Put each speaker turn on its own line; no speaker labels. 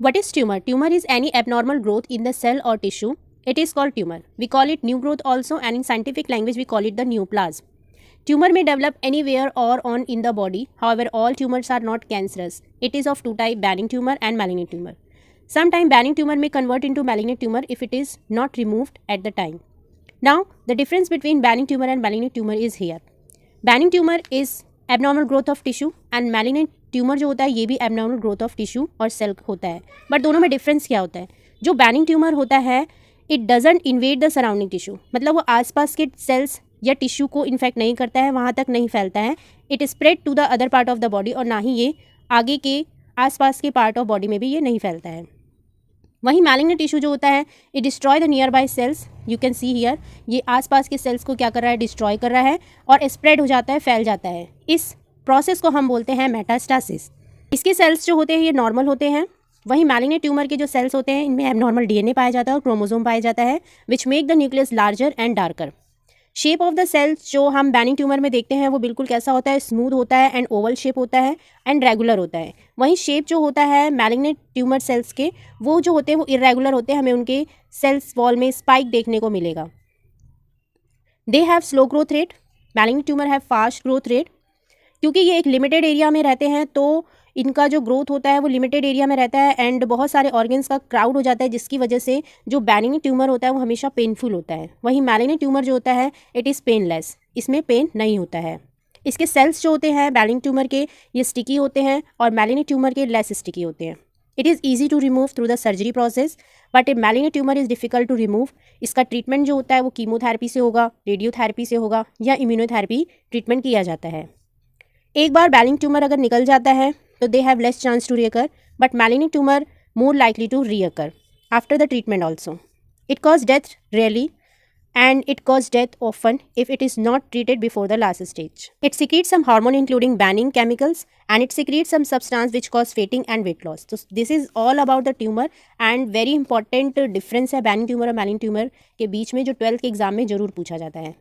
What is tumor? Tumor is any abnormal growth in the cell or tissue. It is called tumor. We call it new growth also, and in scientific language we call it the neoplasm. Tumor may develop anywhere or on in the body. However, all tumors are not cancerous. It is of two types, benign tumor and malignant tumor. Sometimes benign tumor may convert into malignant tumor if it is not removed at the time. Now, the difference between benign tumor and malignant tumor is here. Benign tumor is abnormal growth of tissue and malignant tumour जो होता है ये भी abnormal growth of tissue और cell होता है. But दोनों में डिफरेंस क्या होता है? जो बेनिग्न ट्यूमर होता है it doesn't invade the surrounding tissue, मतलब वो आसपास के सेल्स या टिश्यू को इन्फेक्ट नहीं करता है, वहाँ तक नहीं फैलता है. It spread to the other part of the body, और ना ही ये आगे के आसपास के पार्ट ऑफ बॉडी में भी ये नहीं फैलता है. वहीं मैलिग्नेंट टिश्यू जो होता है it destroy the nearby cells. You can see here, ये आसपास के सेल्स को क्या कर रहा है? डिस्ट्रॉय कर रहा है और स्प्रेड हो जाता है, फैल जाता है. इस प्रोसेस को हम बोलते हैं मेटास्टासिस. इसके सेल्स जो होते हैं ये नॉर्मल होते हैं. वहीं मैलिग्नेंट ट्यूमर के जो सेल्स होते हैं इनमें एबनॉर्मल डीएनए पाया जाता है और क्रोमोसोम पाया जाता है which make the nucleus larger and darker. Shape of the cells जो हम बेनिग्न ट्यूमर में देखते हैं वो बिल्कुल कैसा होता है? स्मूथ होता है एंड ओवल शेप होता है एंड रेगुलर होता है. वहीं शेप जो होता है मैलिग्नेंट ट्यूमर सेल्स के वो जो होते हैं वो इरेगुलर होते हैं. हमें उनके सेल्स वॉल में स्पाइक देखने को मिलेगा. They have slow growth rate. Malignant tumour have fast growth rate. क्योंकि ये एक लिमिटेड एरिया में रहते हैं तो इनका जो ग्रोथ होता है वो लिमिटेड एरिया में रहता है एंड बहुत सारे ऑर्गन्स का क्राउड हो जाता है, जिसकी वजह से जो बेनिग्न ट्यूमर होता है वो हमेशा पेनफुल होता है. वहीं मैलिग्नेंट ट्यूमर जो होता है इट इज़ पेनलेस, इसमें पेन नहीं होता है. इसके सेल्स जो होते हैं बेनिग्न ट्यूमर के ये स्टिकी होते हैं और मैलिग्नेंट ट्यूमर के लेस स्टिकी होते हैं. It is easy to remove through the surgery process, but a malignant tumour is difficult to remove. इसका ट्रीटमेंट जो होता है वो कीमोथेरेपी से होगा, रेडियोथेरेपी से होगा या इम्यूनोथेरेपी ट्रीटमेंट किया जाता है. एक बार बेनिग्न ट्यूमर अगर निकल जाता है तो they have less chance to reoccur, but malignant tumour more likely to reoccur after the treatment also. It cause death rarely and it causes death often if it is not treated before the last stage. It secretes some hormone including banning chemicals and it secretes some substance which cause fainting and weight loss. So this is all about the tumor and very important difference है benign tumor और malignant tumor के बीच में जो 12th के exam में जरूर पूछा जाता है.